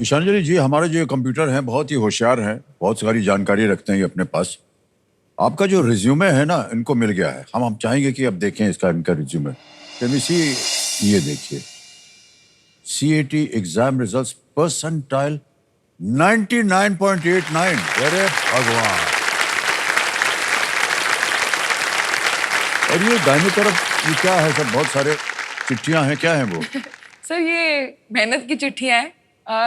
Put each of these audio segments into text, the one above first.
ईशांजलि जी, हमारे जो कंप्यूटर हैं बहुत ही होशियार हैं, बहुत सारी जानकारी रखते हैं ये अपने पास। आपका जो रिज्यूमे है ना, इनको मिल गया है। हम चाहेंगे कि अब देखें इसका इनका रिज्यूमे। केमिस्ट्री, ये देखिए, सीएटी एग्जाम रिजल्ट्स परसेंटाइल 99.89। अरे भगवान! और ये दाहिनी तरफ ये क्या है? सब बहुत सारे चिट्ठियां हैं, क्या है वो? सर ये मेहनत की चिट्ठियां हैं।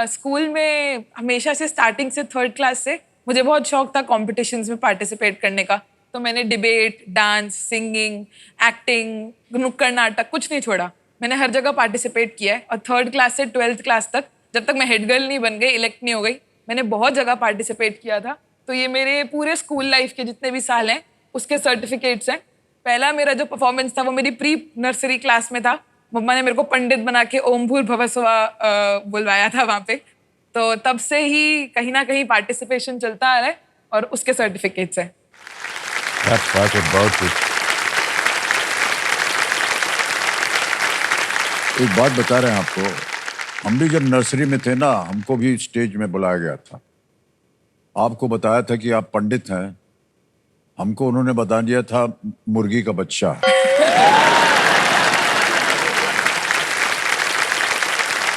स्कूल में हमेशा से स्टार्टिंग से थर्ड क्लास से मुझे बहुत शौक था कॉम्पिटिशन्स में पार्टिसिपेट करने का। तो मैंने डिबेट, डांस, सिंगिंग, एक्टिंग, नुक्कड़ नाटक कुछ नहीं छोड़ा। मैंने हर जगह पार्टिसिपेट किया है और थर्ड क्लास से 12th क्लास तक, जब तक मैं हेड गर्ल नहीं बन गई, इलेक्ट नहीं हो गई, मैंने बहुत जगह पार्टिसिपेट किया था। तो ये मेरे पूरे स्कूल लाइफ के जितने भी साल हैं उसके सर्टिफिकेट्स हैं। पहला मेरा जो परफॉर्मेंस था वो मेरी प्री नर्सरी क्लास में था। मम्मा ने मेरे को पंडित बना के ओम भूर्भुवः स्वः बुलवाया था वहां पे। तो तब से ही कहीं ना कहीं पार्टिसिपेशन चलता आ रहा है और उसके सर्टिफिकेट्स हैं। एक बात बता रहे हैं आपको, हम भी जब नर्सरी में थे ना, हमको भी स्टेज में बुलाया गया था। आपको बताया था कि आप पंडित हैं, हमको उन्होंने बता दिया था मुर्गी का बच्चा।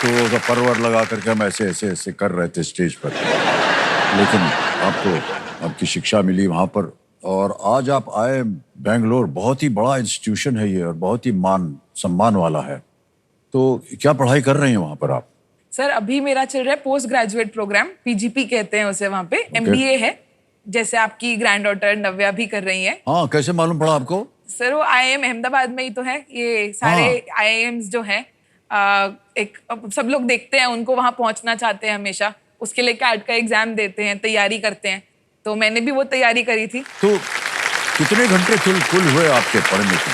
तो परवर लगा करके हम ऐसे ऐसे ऐसे कर रहे थे स्टेज पर। लेकिन आपको आपकी शिक्षा मिली वहां पर, और आज आप आए बेंगलोर। बहुत ही बड़ा इंस्टीट्यूशन है ये और बहुत ही मान सम्मान वाला है। तो क्या पढ़ाई कर रहे हैं वहां पर आप? सर अभी मेरा चल रहा है पोस्ट ग्रेजुएट प्रोग्राम, पीजीपी कहते हैं उसे। वहां पे एमबीए है, जैसे आपकी ग्रैंड डॉटर नव्या भी कर रही है। हाँ, कैसे मालूम पड़ा आपको? सर वो आईआईएम अहमदाबाद में ही तो है। ये सारे आईआईएम्स जो हैं, एक सब लोग देखते हैं उनको, वहां पहुंचना चाहते हैं हमेशा। उसके लिए कैट का एग्जाम देते हैं, तैयारी करते हैं। तो मैंने भी वो तैयारी करी थी। तो कितने घंटे कुल हुए आपके पढ़ने के?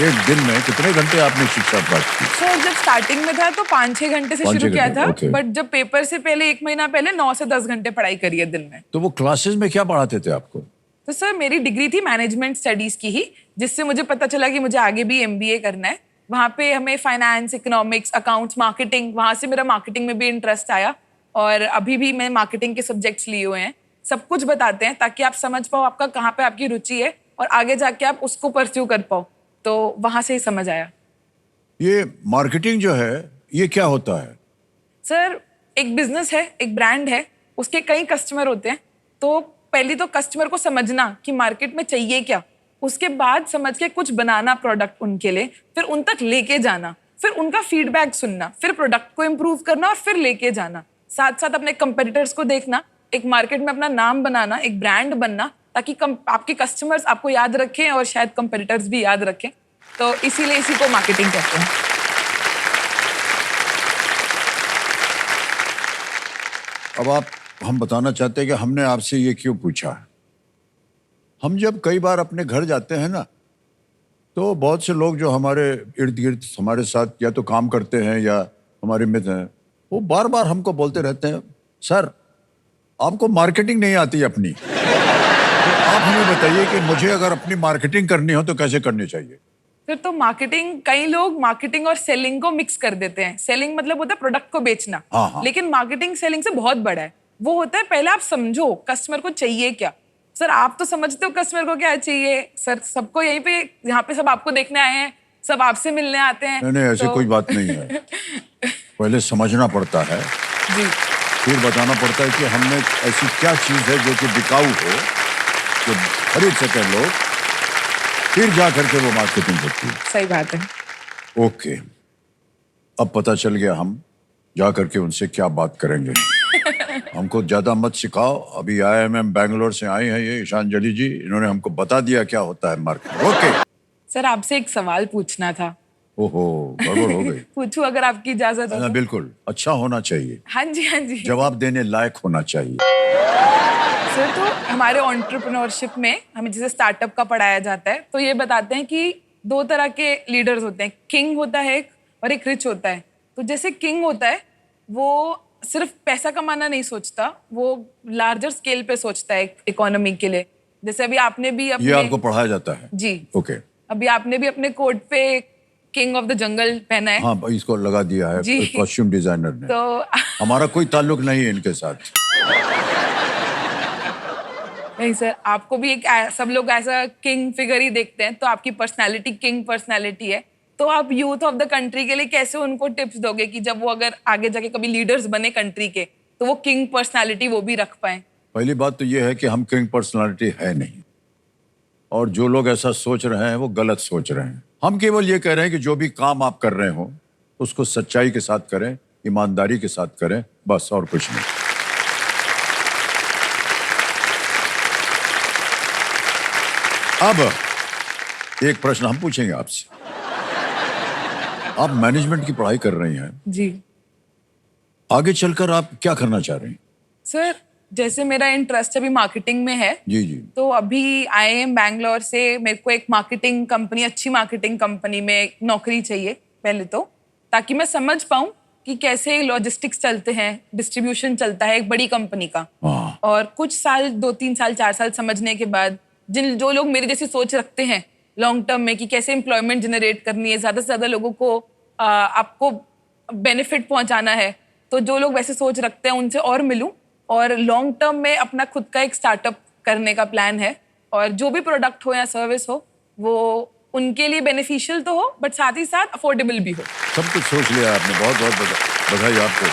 एक दिन में कितने घंटे आपने शिक्षा प्राप्त की? सर जब स्टार्टिंग में था तो 5-6 घंटे से शुरू किया था। बट जब पेपर से पहले 1 महीना पहले 9 से 10 घंटे पढ़ाई करी है दिन में। तो वो क्लासेस में क्या पढ़ाते थे आपको? तो सर मेरी डिग्री थी मैनेजमेंट स्टडीज की ही, जिससे मुझे पता चला कि मुझे आगे भी एमबीए करना है। वहाँ पे हमें फाइनेंस, इकोनॉमिक्स, अकाउंट्स, मार्केटिंग, वहाँ से मेरा मार्केटिंग में भी इंटरेस्ट आया। और अभी भी मैं मार्केटिंग के सब्जेक्ट्स लिए हुए हैं। सब कुछ बताते हैं ताकि आप समझ पाओ आपका कहाँ पे आपकी रुचि है और आगे जाके आप उसको परस्यू कर पाओ। तो वहाँ से ही समझ आया। ये मार्केटिंग जो है, ये क्या होता है? सर एक बिजनेस है, एक ब्रांड है, उसके कई कस्टमर होते हैं। तो पहले तो कस्टमर को समझना कि मार्केट में चाहिए क्या, उसके बाद समझ के कुछ बनाना प्रोडक्ट उनके लिए, फिर उन तक लेके जाना, फिर उनका फीडबैक सुनना, फिर प्रोडक्ट को इम्प्रूव करना और फिर लेके जाना। साथ साथ अपने कंपेटिटर्स को देखना, एक मार्केट में अपना नाम बनाना, एक ब्रांड बनना, ताकि आपके कस्टमर्स आपको याद रखें और शायद कंपेटिटर्स भी याद रखें। तो इसीलिए इसी को मार्केटिंग कहते हैं। अब हम बताना चाहते हैं कि हमने आपसे ये क्यों पूछा है। हम जब कई बार अपने घर जाते हैं ना, तो बहुत से लोग जो हमारे इर्द गिर्द हमारे साथ या तो काम करते हैं या हमारे मित्र हैं, वो बार बार हमको बोलते रहते हैं, सर आपको मार्केटिंग नहीं आती अपनी। तो आप हमें बताइए कि मुझे अगर अपनी मार्केटिंग करनी हो तो कैसे करनी चाहिए? फिर तो मार्केटिंग, कई लोग मार्केटिंग और सेलिंग को मिक्स कर देते हैं। सेलिंग मतलब होता है प्रोडक्ट को बेचना। हाँ। लेकिन मार्केटिंग सेलिंग से बहुत बड़ा है। वो होता है पहले आप समझो कस्टमर को चाहिए क्या। सर आप तो समझते हो कस्टमर को क्या चाहिए। सर सबको यहीं पे, यहाँ पे सब आपको देखने आए हैं, सब आपसे मिलने आते हैं। नहीं, ऐसी कोई बात नहीं है। पहले समझना पड़ता है जी, फिर बताना पड़ता है कि हमने ऐसी क्या चीज है जो कि बिकाऊ हो, जो खरीद सके लोग, फिर जा करके वो मार्केटिंग होती है। सही बात है। ओके, अब पता चल गया हम जा करके उनसे क्या बात करेंगे। हमको ज्यादा मत सिखाओ। अभी आईआईएम बेंगलोर से आई है ये ईशांजलि जी, इन्होंने हमको बता दिया क्या होता है मार्केटिंग। ओके सर आपसे एक सवाल पूछना था। ओहो, गड़बड़ हो गई। पूछूं अगर आपकी इजाजत हो तो? बिल्कुल, अच्छा होना चाहिए, हाँ जी, हाँ जी। जवाब देने लायक होना चाहिए। सर तो हमारे एंटरप्रेन्योरशिप में हमें जैसे स्टार्टअप का पढ़ाया जाता है, तो ये बताते हैं कि 2 तरह के लीडर्स होते हैं। किंग होता है एक, और एक रिच होता है। तो जैसे किंग होता है वो सिर्फ पैसा कमाना नहीं सोचता, वो लार्जर स्केल पे सोचता है इकोनॉमी के लिए। जैसे अभी आपने भी ये आपको पढ़ाया जाता है? जी। ओके। अभी आपने भी अपने कोड पे किंग ऑफ द जंगल पहना है। हाँ भाई, इसको लगा दिया है जी। कॉस्ट्यूम डिजाइनर ने। तो हमारा कोई ताल्लुक नहीं है इनके साथ। नहीं सर, आपको भी एक सब लोग ऐसा किंग फिगर ही देखते हैं, तो आपकी पर्सनालिटी किंग पर्सनालिटी है। तो आप यूथ ऑफ द कंट्री के लिए कैसे उनको टिप्स दोगे कि जब वो अगर आगे जाके कभी लीडर्स बने कंट्री के, तो वो किंग पर्सनालिटी वो भी रख पाए? पहली बात तो ये है कि हम किंग पर्सनालिटी है नहीं, और जो लोग ऐसा सोच रहे हैं वो गलत सोच रहे हैं। हम केवल ये कह रहे हैं कि जो भी काम आप कर रहे हो उसको सच्चाई के साथ करें, ईमानदारी के साथ करें, बस, और कुछ नहीं। अब एक प्रश्न हम पूछेंगे आपसे। आप मैनेजमेंट की पढ़ाई कर रही हैं, जी आगे चलकर आप क्या करना चाह रही हैं? सर, जैसे मेरा इंटरेस्ट अभी मार्केटिंग में है, जी जी। तो अभी IIM बैंगलोर से मेरे को एक मार्केटिंग कंपनी, अच्छी मार्केटिंग कंपनी में नौकरी चाहिए पहले तो, ताकि मैं समझ पाऊं कि कैसे लॉजिस्टिक्स चलते हैं, डिस्ट्रीब्यूशन चलता है एक बड़ी कंपनी का। हाँ। और कुछ साल, 2-3 साल 4 साल समझने के बाद, जो लोग मेरे जैसी सोच रखते हैं लॉन्ग टर्म में कि कैसे एम्प्लॉयमेंट जनरेट करनी है, ज्यादा से ज्यादा लोगों को आपको बेनिफिट पहुंचाना है, तो जो लोग वैसे सोच रखते हैं उनसे और मिलूं, और लॉन्ग टर्म में अपना खुद का एक स्टार्टअप करने का प्लान है। और जो भी प्रोडक्ट हो या सर्विस हो, वो उनके लिए बेनिफिशियल तो हो, बट साथ ही साथ अफोर्डेबल भी हो। सब कुछ सोच लिया आपने, बहुत बहुत बधाई आपको।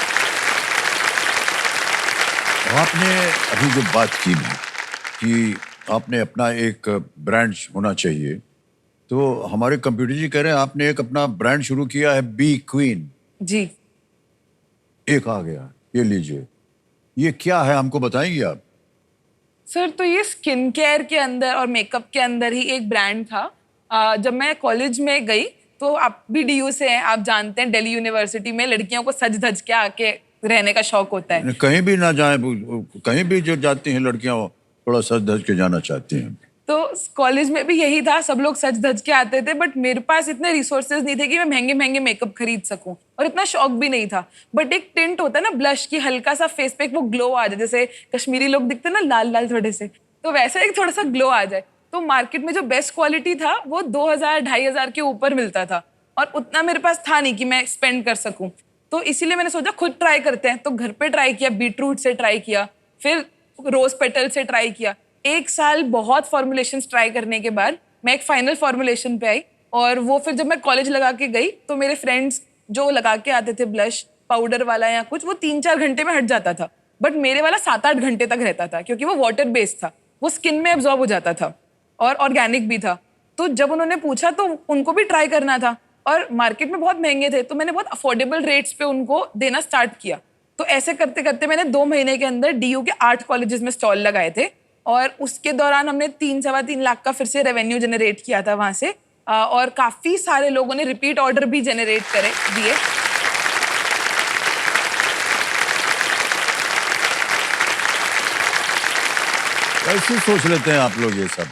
आपने अभी जो बात की ना कि आपने अपना एक ब्रांड होना चाहिए, तो हमारे कंप्यूटर जी कह रहे हैं आपने एक अपना ब्रांड शुरू किया है, बी क्वीन। जी एक आ गया, ये लीजिए। ये क्या है, हमको बताएंगे आप? सर, तो ये स्किन केयर के अंदर और मेकअप के अंदर ही एक ब्रांड था। जब मैं कॉलेज में गई, तो आप भी DU से हैं, आप जानते हैं दिल्ली यूनिवर्सिटी में लड़कियों को सज धज के आके रहने का शौक होता है। कहीं भी ना जाए, कहीं भी जो जाती हैं लड़कियां वो थोड़ा सज धज के जाना चाहती हैं। तो कॉलेज में भी यही था, सब लोग सज धज के आते थे, बट मेरे पास इतने रिसोर्सेज नहीं थे कि मैं महंगे महंगे मेकअप खरीद सकूं, और इतना शौक भी नहीं था। बट एक टिंट होता है ना ब्लश की, हल्का सा फेस पे एक वो ग्लो आ जाए, जैसे कश्मीरी लोग दिखते हैं ना लाल लाल थोड़े से, तो वैसा एक थोड़ा सा ग्लो आ जाए। तो मार्केट में जो बेस्ट क्वालिटी था वो 2000-2500 के ऊपर मिलता था, और उतना मेरे पास था नहीं कि मैं स्पेंड कर सकूं। तो इसीलिए मैंने सोचा खुद ट्राई करते हैं। तो घर पे ट्राई किया, बीटरूट से ट्राई किया, फिर रोज पेटल से ट्राई किया। 1 साल बहुत फॉर्मुलेशंस ट्राई करने के बाद मैं एक फाइनल फॉर्मुलेशन पे आई, और वो फिर जब मैं कॉलेज लगा के गई, तो मेरे फ्रेंड्स जो लगा के आते थे ब्लश पाउडर वाला या कुछ, वो 3-4 घंटे में हट जाता था, बट मेरे वाला 7-8 घंटे तक रहता था, क्योंकि वो वाटर बेस्ड था, वो स्किन में एब्जॉर्ब हो जाता था और ऑर्गेनिक भी था। तो जब उन्होंने पूछा तो उनको भी ट्राई करना था, और मार्केट में बहुत महंगे थे, तो मैंने बहुत अफोर्डेबल रेट्स पे उनको देना स्टार्ट किया। तो ऐसे करते करते मैंने 2 महीने के अंदर DU के 8 कॉलेजेस में स्टॉल लगाए थे, और उसके दौरान हमने 3-3.25 लाख का फिर से रेवेन्यू जनरेट किया था वहां से, और काफी सारे लोगों ने रिपीट ऑर्डर भी जनरेट करे दिए। ऐसे सोच लेते हैं आप लोग ये सब।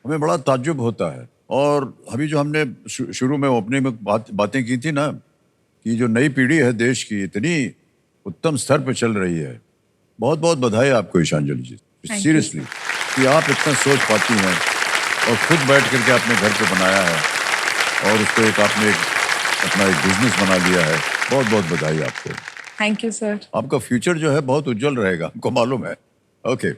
हमें बड़ा ताज्जुब होता है। और अभी जो हमने शुरू में ओपनिंग में बातें की थी ना, कि जो नई पीढ़ी है देश की इतनी उत्तम स्तर पर चल रही है, बहुत बहुत बधाई आपको ईशांजलि जी, सीरियसली, कि आप इतना सोच पाती हैं और खुद बैठ करके आपने घर पे बनाया है और उसको एक आपने अपना एक बिजनेस बना लिया है। बहुत बहुत बधाई आपको। Thank you sir. आपका फ्यूचर जो है बहुत उज्जवल रहेगा, हमको मालूम है। ओके।